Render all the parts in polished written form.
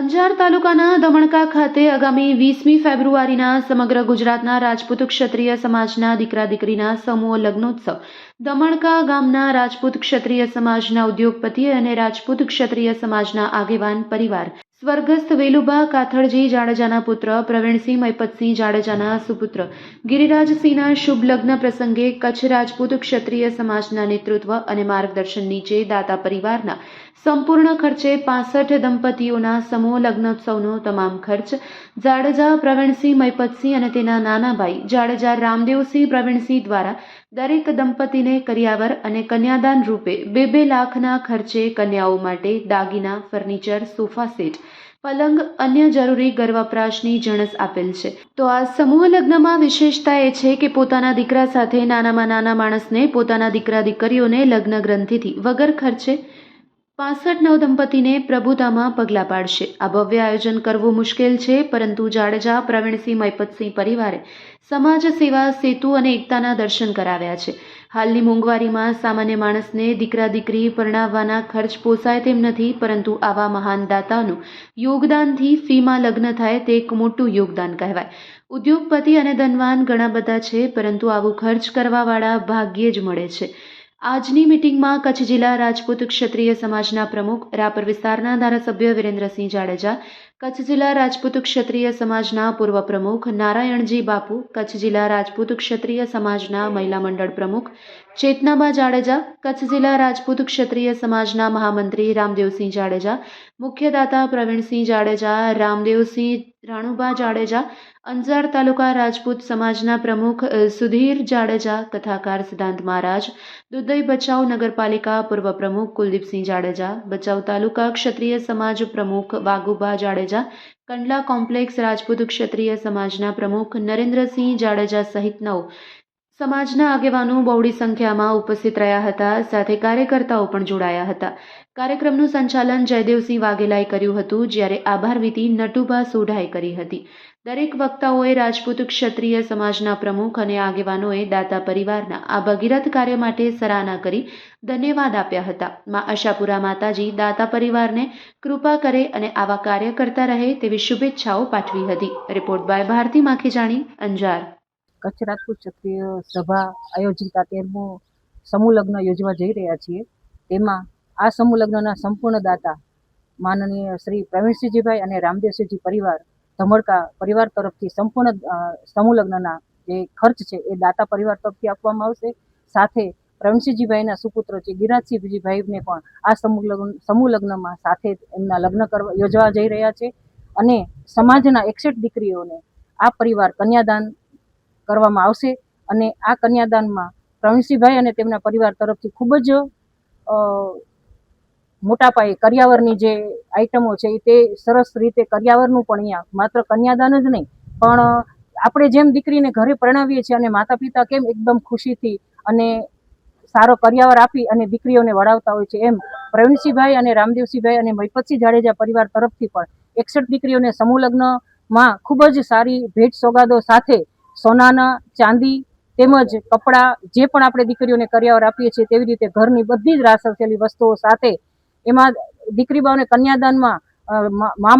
અંજાર તાલુકાના દમણકા ખાતે આગામી 20મી ફેબ્રુઆરીના સમગ્ર ગુજરાતના રાજપૂત ક્ષત્રિય સમાજના દીકરા દીકરીના સમૂહ લગ્નોત્સવ દમણકા ગામના રાજપૂત ક્ષત્રિય સમાજના ઉદ્યોગપતિ અને રાજપૂત ક્ષત્રિય સમાજના આગેવાન પરિવાર સ્વર્ગસ્થ વેલુબા કાથડજી જાડેજાના પુત્ર પ્રવીણસિંહ મૈપતસિંહ જાડેજાના સુપુત્ર ગિરિરાજસિંહના શુભ લગ્ન પ્રસંગે કચ્છ રાજપૂત ક્ષત્રિય સમાજના નેતૃત્વ અને માર્ગદર્શન નીચે દાતા પરિવારના સંપૂર્ણ ખર્ચે 65 દંપતીઓના સમૂહ લગ્નોત્સવનો તમામ ખર્ચ જાડેજા પ્રવીણસિંહ મૈપતસિંહ અને તેના નાના ભાઈ જાડેજા રામદેવસિંહ પ્રવીણસિંહ દ્વારા દરેક દંપતીને કરિયાવર અને કન્યાદાન રૂપે 2-2 લાખના ખર્ચે કન્યાઓ માટે દાગીના, ફર્નિચર, સોફા સેટ, પલંગ, અન્ય જરૂરી ઘર વપરાશની જણસ આપેલ છે. તો આ સમૂહ લગ્નમાં વિશેષતા એ છે કે પોતાના દીકરા સાથે નાનામાં નાના માણસને પોતાના દીકરા દીકરીઓને લગ્ન ગ્રંથિથી વગર ખર્ચે 65 નવદંપતીને પ્રભુતામાં પગલાં પાડશે. આ ભવ્ય આયોજન કરવું મુશ્કેલ છે, પરંતુ જાડેજા પ્રવીણસિંહ મૈપતસિંહ પરિવારે સમાજ સેવા, સેતુ અને એકતાના દર્શન કરાવ્યા છે. હાલની મોંઘવારીમાં સામાન્ય માણસને દીકરા દીકરી પરણાવવાના ખર્ચ પોસાય તેમ નથી, પરંતુ આવા મહાન દાતાનું યોગદાનથી ફીમાં લગ્ન થાય તે એક મોટું યોગદાન કહેવાય. ઉદ્યોગપતિ અને ધનવાન ઘણા બધા છે, પરંતુ આવું ખર્ચ કરવાવાળા ભાગ્યે જ મળે છે. આજની મીટિંગમાં કચ્છ જિલ્લા રાજપૂત ક્ષત્રિય સમાજના પ્રમુખ, રાપર વિસ્તારના ધારાસભ્ય વિરેન્દ્રસિંહ જાડેજા, કચ્છ જિલ્લા રાજપૂત ક્ષત્રિય સમાજના પૂર્વ પ્રમુખ નારાયણજી બાપુ, કચ્છ જિલ્લા રાજપૂત ક્ષત્રિય સમાજના મહિલા મંડળ પ્રમુખ ચેતનાબા જાડેજા, કચ્છ જિલ્લા રાજપૂત ક્ષત્રિય સમાજના મહામંત્રી રામદેવસિંહ જાડેજા, મુખ્યદાતા પ્રવીણસિંહ જાડેજા, રામદેવસિંહ રાણુબા જાડેજા, અંજાર તાલુકા રાજપૂત સમાજના પ્રમુખ સુધીર જાડેજા, કથાકાર સિદ્ધાંત મહારાજ, દુધઈ ભચાઉ નગરપાલિકા પૂર્વ પ્રમુખ કુલદીપસિંહ જાડેજા, ભચાઉ તાલુકા ક્ષત્રિય સમાજ પ્રમુખ વાઘુબા જાડેજા, કંડલા કોમ્પ્લેક્સ રાજપૂત ક્ષત્રિય સમાજના પ્રમુખ નરેન્દ્રસિંહ જાડેજા સહિતનાઓ સમાજના આગેવાનો બહોળી સંખ્યામાં ઉપસ્થિત રહ્યા હતા. સાથે કાર્યકર્તાઓ પણ જોડાયા હતા. કાર્યક્રમનું સંચાલન જયદેવસિંહ વાઘેલાએ કર્યું હતું, જ્યારે આભાર વિધિ નટુભા સોઢાએ કરી હતી. દરેક વક્તાઓએ રાજપૂત ક્ષત્રિય સમાજના પ્રમુખ અને આગેવાનોએ દાતા પરિવારના આ ભગીરથ કાર્ય માટે સરાહના કરી ધન્યવાદ આપ્યા હતા. માં આશાપુરા માતાજી દાતા પરિવારને કૃપા કરે અને આવા કાર્ય કરતા રહે તેવી શુભેચ્છાઓ પાઠવી હતી. Report by Bharati Makhijani, Anjar. કચ્છ રાજપૂત ક્ષત્રિય સભા આયોજિત 13મો સમૂહ લગ્ન યોજવા જઈ રહ્યા છીએ. તેમાં આ સમૂહ લગ્નના સંપૂર્ણ દાતા માનનીય શ્રી પ્રવીણસિંહજીભાઈ અને રામદેવસિંહજી પરિવાર ધમડકા પરિવાર તરફથી સંપૂર્ણ સમૂહ લગ્નના જે ખર્ચ છે એ દાતા પરિવાર તરફથી આપવામાં આવશે. સાથે પ્રવીણસિંહજીભાઈના સુપુત્ર છે ગિરિરાજસિંહજીભાઈને પણ આ સમૂહ લગ્નમાં સાથે એમના લગ્ન યોજવા જઈ રહ્યા છે. અને સમાજના 61 દીકરીઓને આ પરિવાર કન્યાદાન કરવામાં આવશે. અને આ કન્યાદાનમાં પ્રવીણસિંહભાઈ અને તેમના પરિવાર તરફથી ખૂબ જ મોટા પાયે કરિયાવરની જે આઈટમો છે તે સરસ રીતે કરિયાવરનું પણ અહીંયા માત્ર કન્યાદાન જ નહીં, પણ આપણે જેમ દીકરીને ઘરે પરણાવીએ છીએ અને માતા પિતા કેમ એકદમ ખુશીથી અને સારો કરિયાવર આપી અને દીકરીઓને વળાવતા હોય છે, એમ પ્રવીણસિંહભાઈ અને રામદેવસિંહભાઈ અને મૈપતસિંહ જાડેજા પરિવાર તરફથી પણ 61 દીકરીઓને સમૂહ લગ્નમાં ખૂબ જ સારી ભેટ સોગાદો સાથે સોનાના, ચાંદી તેમજ કપડાં જે પણ આપણે દીકરીઓને કરિયાવર આપીએ છીએ તેવી રીતે ઘરની બધી જ રાસરસેલી વસ્તુઓ સાથે એમાં દીકરી બાઓને કન્યાદાનમાં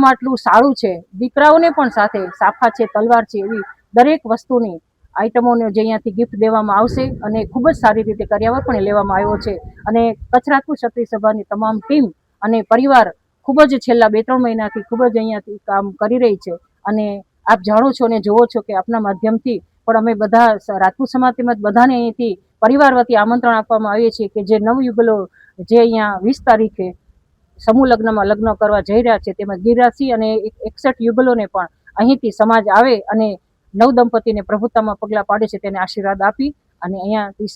માટલું સાળું છે, દીકરાઓને પણ સાથે સાફા છે, તલવાર છે, એવી દરેક વસ્તુની આઈટમોને જે અહીંયાથી ગિફ્ટ દેવામાં આવશે. અને ખૂબ જ સારી રીતે કરિયાવર પણ લેવામાં આવ્યો છે. અને કચ્છ રાજપૂત ક્ષત્રિય સભાની તમામ ટીમ અને પરિવાર ખૂબ જ છેલ્લા 2-3 મહિનાથી ખૂબ જ અહીંયાથી કામ કરી રહી છે. અને આપ જાણો છો અને જોવો છો કે આપના માધ્યમથી પણ અમે બધા રાજપૂત સમાજ તેમજ બધાને અહીંથી પરિવાર વતી આમંત્રણ આપવામાં આવીએ છીએ કે જે નવયુગલો જે અહીંયા 20 તારીખે સમૂહ લગ્નમાં લગ્ન કરવા જઈ રહ્યા છે, તેમજ ગિરિરાજસિંહ અને 61 યુગલોને પણ અહીંથી સમાજ આવે અને નવ દંપતીને પ્રભુતામાં પગલાં પાડે છે તેને આશીર્વાદ આપી અને અહીંયાથી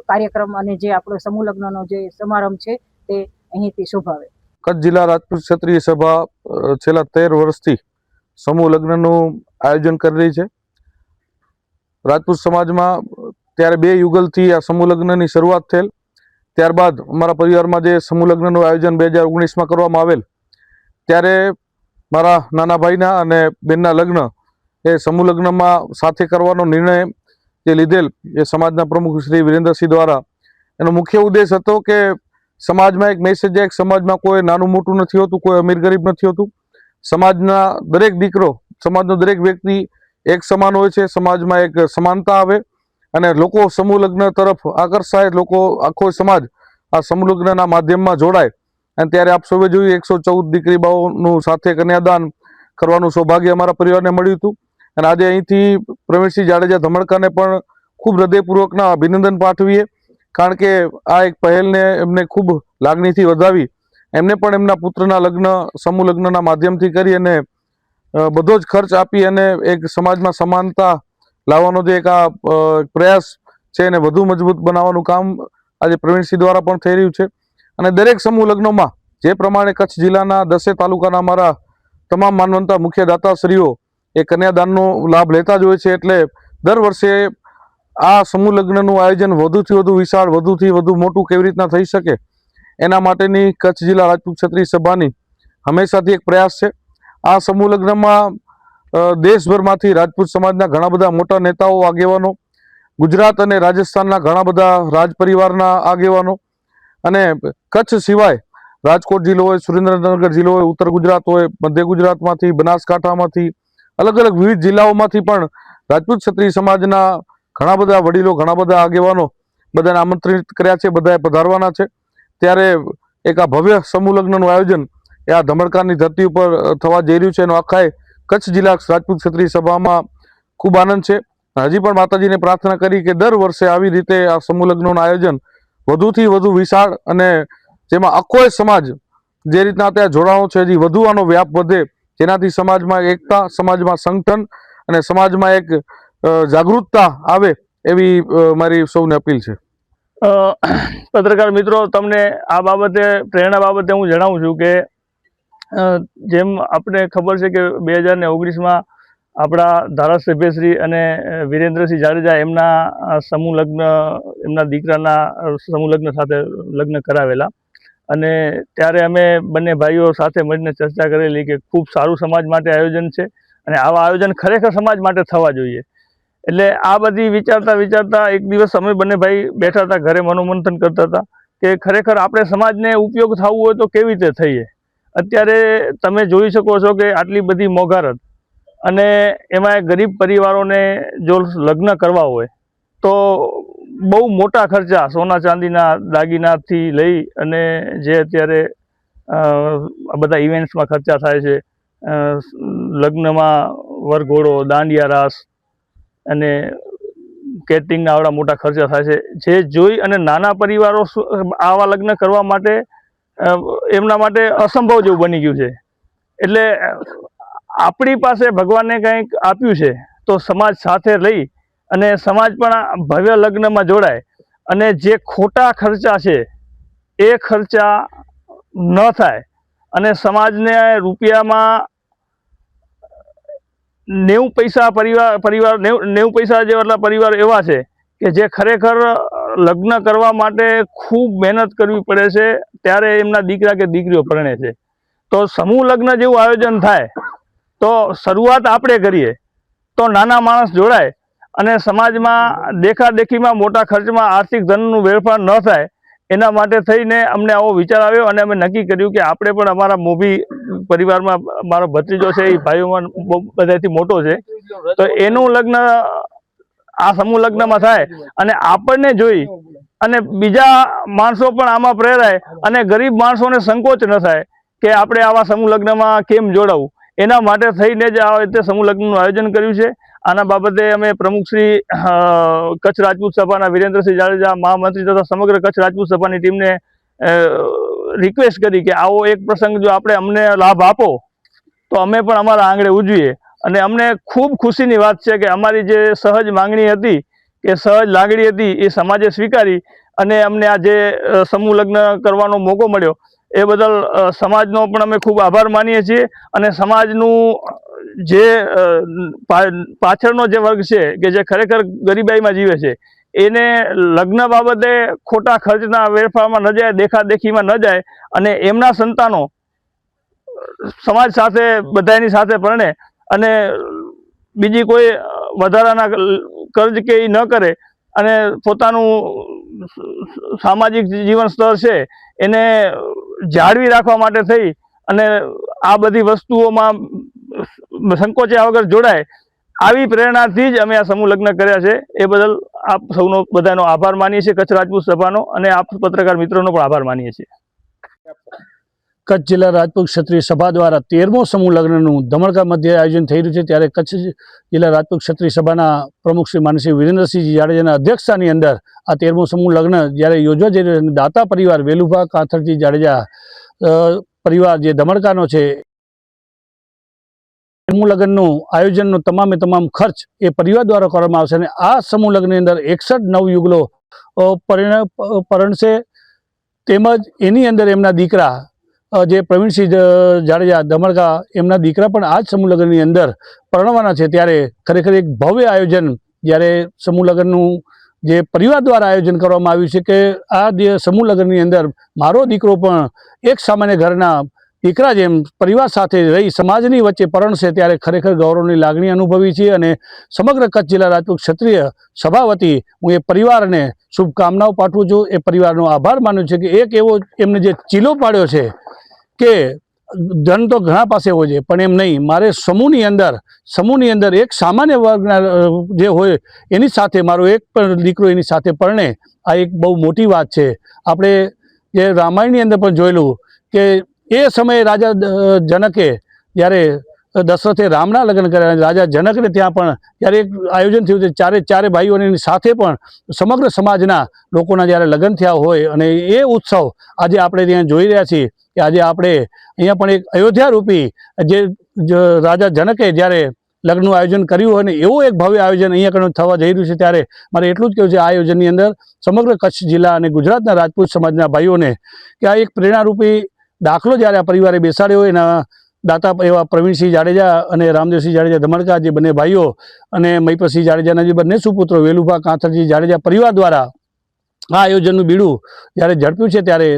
કાર્યક્રમ અને જે આપણો સમૂહ લગ્નનો જે સમારંભ છે તે અહીંથી શોભાવે. કચ્છ જિલ્લા રાજપૂત ક્ષત્રિય સભા છેલ્લા 13 વર્ષથી સમૂહ લગ્નનું આયોજન કરી રહી છે. રાજપૂત સમાજમાં ત્યારે 2 યુગલથી આ સમૂહ લગ્નની શરૂઆત થયેલ. ત્યારબાદ અમારા પરિવારમાં જે સમૂહ લગ્નનું આયોજન 2019માં કરવામાં આવેલ, ત્યારે મારા નાના ભાઈના અને બેનના લગ્ન એ સમૂહ લગ્નમાં સાથે કરવાનો નિર્ણય જે લીધેલ એ સમાજના પ્રમુખ શ્રી વિરેન્દ્રસિંહ દ્વારા, એનો મુખ્ય ઉદ્દેશ હતો કે સમાજમાં એક મેસેજ જાય, સમાજમાં કોઈ નાનું મોટું નથી હોતું, કોઈ અમીર ગરીબ નથી હોતું, સમાજના દરેક દીકરો, સમાજનો દરેક વ્યક્તિ એક સમાન હોય છે, સમાજમાં એક સમાનતા આવે અને લોકો સમૂહ લગ્ન તરફ આકર્ષાય, લોકો આખો સમાજ આ સમૂહ લગ્નના માધ્યમમાં જોડાય. અને ત્યારે આપ સૌએ જોયું 114 દીકરી બાઓનું સાથે કન્યાદાન કરવાનું સૌભાગ્ય અમારા પરિવારને મળ્યું હતું. અને આજે અહીંથી પ્રવીણસિંહ જાડેજા ધમણકાને પણ ખૂબ હૃદયપૂર્વકના અભિનંદન પાઠવીએ, કારણ કે આ એક પહેલને એમને ખૂબ લાગણીથી વધાવી. એમને પણ એમના પુત્રના લગ્ન સમૂહ લગ્નના માધ્યમથી કરી અને બધો જ ખર્ચ આપી અને એક સમાજમાં સમાનતા લાવવાનો જે એક આ પ્રયાસ છે એને વધુ મજબૂત બનાવવાનું કામ આજે પ્રવીણસિંહ દ્વારા પણ થઈ રહ્યું છે. અને દરેક સમૂહ લગ્નોમાં જે પ્રમાણે કચ્છ જિલ્લાના 10 તાલુકાના અમારા તમામ માનવંતા મુખ્ય દાતાશ્રીઓ એ કન્યાદાનનો લાભ લેતા જ હોય છે. એટલે દર વર્ષે આ સમૂહ લગ્નનું આયોજન વધુથી વધુ વિશાળ, વધુથી વધુ મોટું કેવી રીતના થઈ શકે એના માટેની કચ્છ જિલ્લા રાજપૂત ક્ષત્રિય સભાની હંમેશાથી એક પ્રયાસ છે. આ સમૂહ લગ્નમાં દેશભરમાંથી રાજપૂત સમાજના ઘણા બધા મોટા નેતાઓ, આગેવાનો, ગુજરાત અને રાજસ્થાનના ઘણા બધા રાજ પરિવારના આગેવાનો અને કચ્છ સિવાય રાજકોટ જિલ્લો હોય, સુરેન્દ્રનગર જિલ્લો હોય, ઉત્તર ગુજરાત હોય, મધ્ય ગુજરાતમાંથી, બનાસકાંઠામાંથી, અલગ અલગ વિવિધ જિલ્લાઓમાંથી પણ રાજપૂત ક્ષત્રિય સમાજના ઘણા બધા વડીલો, ઘણા બધા આગેવાનો બધાને આમંત્રિત કર્યા છે, બધાએ પધારવાના છે. ત્યારે એક આ ભવ્ય સમૂહ લગ્નનું આયોજન એ આ ધમણકાની ધરતી ઉપર થવા જઈ રહ્યું છે. એનો આખાય કચ્છ જિલ્લા રાજપૂત ક્ષત્રિય સભામાં ખૂબ આનંદ છે. હજી પણ માતાજીને પ્રાર્થના કરી કે દર વર્ષે આવી રીતે આ સમૂહ લગ્નનું આયોજન વધુથી વધુ વિશાળ અને જેમાં આખો સમાજ જે રીતના ત્યાં જોડાણો છે હજી વધુ આનો વ્યાપ વધે, જેનાથી સમાજમાં એકતા, સમાજમાં સંગઠન અને સમાજમાં એક જાગૃતતા આવે એવી મારી સૌને અપીલ છે. પત્રકાર મિત્રો, તમને આ બાબતે પ્રેરણા બાબતે હું જણાવું છું કે જેમ આપણે ખબર છે કે 2019માં આપણા ધારાસભ્યશ્રી અને વિરેન્દ્રસિંહ જાડેજા એમના સમૂહ લગ્ન, એમના દીકરાના સમૂહ લગ્ન સાથે લગ્ન કરાવેલા. અને ત્યારે અમે બંને ભાઈઓ સાથે મળીને ચર્ચા કરેલી કે ખૂબ સારું સમાજ માટે આયોજન છે અને આવા આયોજન ખરેખર સમાજ માટે થવા જોઈએ. એટલે આ બધી વિચારતા એક દિવસ અમે બંને ભાઈ બેઠા હતા, ઘરે મનોમંથન કરતા હતા કે ખરેખર આપણે સમાજને ઉપયોગ થવું હોય તો કેવી રીતે થઈએ. અત્યારે તમે જોઈ શકો છો કે આટલી બધી મોંઘવારી અને એમાં ગરીબ પરિવારોને જો લગ્ન કરવા હોય તો બહુ મોટા ખર્ચા, સોના ચાંદીના દાગીનાથી લઈ અને જે અત્યારે બધા ઇવેન્ટ્સમાં ખર્ચા થાય છે, લગ્નમાં વરઘોડો, દાંડિયા રાસ અને કેટરિંગના આવડા મોટા ખર્ચા થાય છે, જે જોઈ અને નાના પરિવારો આવા લગ્ન કરવા માટે એમના માટે અસંભવ જેવું બની ગયું છે. એટલે આપણી પાસે ભગવાને કંઈક આપ્યું છે તો સમાજ સાથે લઈ અને સમાજ પણ ભવ્ય લગ્નમાં જોડાય અને જે ખોટા ખર્ચા છે એ ખર્ચા ન થાય અને સમાજને રૂપિયામાં 90 પૈસા પરિવાર 90 પૈસા જેવા પરિવાર એવા છે કે જે ખરેખર લગ્ન કરવા માટે ખૂબ મહેનત કરવી પડે છે, ત્યારે એમના દીકરા કે દીકરીઓ પરણે છે. તો સમૂહ લગ્ન જેવું આયોજન થાય તો શરૂઆત આપણે કરીએ તો નાના માણસ જોડાય અને સમાજમાં દેખાદેખીમાં મોટા ખર્ચમાં આર્થિક ધનનું વેડફાર ન થાય. એના માટે થઈને અમને આવો વિચાર આવ્યો અને અમે નક્કી કર્યું કે આપણે પણ અમારા મોભી પરિવારમાં મારો ભત્રીજો છે, એ ભાઈઓમાં બધાથી મોટો છે, તો એનું લગ્ન આ સમૂહ લગ્નમાં થાય અને આપણને જોઈ અને બીજા માણસો પણ આમાં પ્રેરાય અને ગરીબ માણસોને સંકોચ ન થાય કે આપણે આવા સમૂહ લગ્નમાં કેમ જોડાવું. એના માટે થઈને જ આ રીતે સમૂહ લગ્નનું આયોજન કર્યું છે. આના બાબતે અમે પ્રમુખ શ્રી કચ્છ રાજપૂત સભાના વિરેન્દ્રસિંહ જાડેજા, મહામંત્રી તથા સમગ્ર કચ્છ રાજપૂત સભાની ટીમને રિક્વેસ્ટ કરી કે આવો એક પ્રસંગ જો આપણે અમને લાભ આપો તો અમે પણ અમારા આંગણે ઉજવીએ. અને અમને ખૂબ ખુશીની વાત છે કે અમારી જે સહજ માંગણી હતી કે સહજ લાગણી હતી એ સમાજે સ્વીકારી અને અમને આ જે સમૂહ લગ્ન કરવાનો મોકો મળ્યો એ બદલ સમાજનો પણ અમે ખૂબ આભાર માનીએ છીએ. અને સમાજનું જે પાછળનો જે વર્ગ છે કે જે ખરેખર ગરીબાઈમાં જીવે છે એને લગ્ન બાબતે ખોટા ખર્ચના વેડફારમાં ન જાય, દેખાદેખીમાં ન જાય અને એમના સંતાનો સમાજ સાથે બધાની સાથે પરણે અને બીજી કોઈ વધારાના કર્જ કે એ ન કરે અને પોતાનું સામાજિક જીવન સ્તર છે એને જાળવી રાખવા માટે થઈ અને આ બધી વસ્તુઓમાં સંકોચ્યા વગર જોડાય, આવી પ્રેરણાથી જ અમે આ સમૂહ લગ્ન કર્યા છે. એ બદલ આપ સૌનો બધાનો આભાર માનીએ છીએ, કચ્છ રાજપૂત સભાનો, અને આપ પત્રકાર મિત્રોનો પણ આભાર માનીએ છીએ. કચ્છ જિલ્લા રાજપૂત ક્ષત્રિય સભા દ્વારા 13મો સમૂહ લગ્નનું ધમણકા મધ્યે આયોજન થઈ રહ્યું છે. ત્યારે કચ્છ જિલ્લા રાજપૂત ક્ષત્રિય સભાના પ્રમુખ શ્રી માનસિંહ વિરેન્દ્રસિંહજી જાડેજાના અધ્યક્ષતાની અંદર આ 13મો સમૂહ લગ્ન જ્યારે યોજવા જઈ રહ્યો છે, દાતા પરિવાર વેલુભા કાથરજી જાડેજા પરિવાર જે ધમણકાનો છે, સમૂહ લગ્નનું આયોજનનો તમામે તમામ ખર્ચ એ પરિવાર દ્વારા કરવામાં આવશે. અને આ સમૂહ લગ્નની અંદર 61 નવયુગલો પરણશે. તેમજ એની અંદર એમના દીકરા જે પ્રવીણસિંહ જાડેજા ધમણકા, એમના દીકરા પણ આ જ સમૂહ લગ્નની અંદર પરણવાના છે. ત્યારે ખરેખર એક ભવ્ય આયોજન જ્યારે સમૂહ લગ્નનું જે પરિવાર દ્વારા આયોજન કરવામાં આવ્યું છે કે આ જે સમૂહ લગ્નની અંદર મારો દીકરો પણ એક સામાન્ય ઘરના દીકરા જેમ પરિવાર સાથે રહી સમાજની વચ્ચે પરણશે, ત્યારે ખરેખર ગૌરવની લાગણી અનુભવી છે. અને સમગ્ર કચ્છ જિલ્લા રાજપૂત ક્ષત્રિય સભા વતી હું એ પરિવારને શુભકામનાઓ પાઠવું છું. એ પરિવારનો આભાર માનું છું કે એક એવો એમને જે ચીલો પાડ્યો છે કે ધન તો ઘણા પાસે હોય છે, પણ એમ નહીં, મારે સમૂહની અંદર એક સામાન્ય વર્ગના જે હોય એની સાથે મારો એક પણ દીકરો એની સાથે પરણે, આ એક બહુ મોટી વાત છે. આપણે જે રામાયણની અંદર પણ જોયેલું કે એ સમયે રાજા જનકે જ્યારે દશરથે રામના લગ્ન કર્યા, રાજા જનકને ત્યાં પણ જ્યારે એક આયોજન થયું છે, ચારે ભાઈઓની સાથે પણ સમગ્ર સમાજના લોકોના જ્યારે લગ્ન થયા હોય, અને એ ઉત્સવ આજે આપણે ત્યાં જોઈ રહ્યા છીએ કે આજે આપણે અહીંયા પણ એક અયોધ્યા રૂપી જે રાજા જનકે જ્યારે લગ્નનું આયોજન કર્યું હોય ને એવું એક ભવ્ય આયોજન અહીંયા કણ થવા જઈ રહ્યું છે. ત્યારે મારે એટલું જ કહેવું છે આ આયોજનની અંદર સમગ્ર કચ્છ જિલ્લા અને ગુજરાતના રાજપૂત સમાજના ભાઈઓને કે આ એક પ્રેરણારૂપી દાખલો જ્યારે આ પરિવારે બેસાડ્યો હોય, એના દાતા એવા પ્રવીણસિંહ જાડેજા અને રામદેવસિંહ જાડેજા ધમણકા જે બંને ભાઈઓ અને મહિપતસિંહ જાડેજાના જે બંને સુપુત્રો વેલુભા કાંથરજી જાડેજા પરિવાર દ્વારા આ આયોજનનું બીડું જ્યારે ઝડપ્યું છે, ત્યારે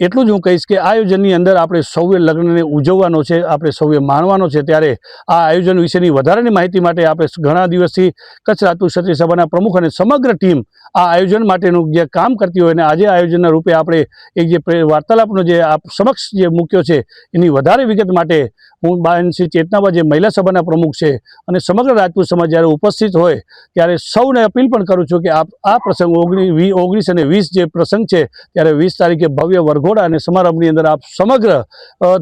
એટલું જ હું કહીશ કે આ આયોજનની અંદર આપણે સૌએ લગ્નને ઉજવવાનો છે, આપણે સૌએ માણવાનો છે. ત્યારે આ આયોજન વિશેની વધારાની માહિતી માટે આપણે ઘણા દિવસથી કચ્છ રાજપૂત ક્ષત્રિય સભાના પ્રમુખ અને સમગ્ર ટીમ આ આયોજન માટેનું જે કામ કરતી હોય, અને આજે આયોજનના રૂપે આપણે એક જે વાર્તાલાપનો જે આપ સમક્ષ જે મૂક્યો છે, એની વધારે વિગત માટે હું બહેન શ્રી ચેતનાબા જે મહિલા સભાના પ્રમુખ છે અને સમગ્ર રાજપૂત સમાજ જ્યારે ઉપસ્થિત હોય ત્યારે સૌને અપીલ પણ કરું છું કે આપ આ પ્રસંગ 19 અને 20 જે પ્રસંગ છે, ત્યારે 20 તારીખે ભવ્ય વરઘોડા અને સમારંભની અંદર આપ સમગ્ર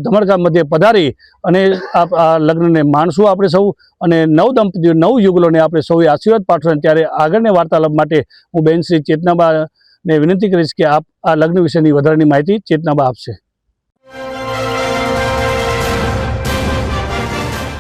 ધમણકા મધ્યે પધારી અને આપ આ લગ્નને માણશું આપણે સૌ, અને નવદંપતીઓ નવયુગલોને આપણે સૌએ આશીર્વાદ પાઠવો. ત્યારે આગળની વાર્તાલાપ માટે હું બહેન શ્રી ચેતનાબાને વિનંતી કરીશ કે આપ આ લગ્ન વિશેની વધારાની માહિતી ચેતનાબા આપશે.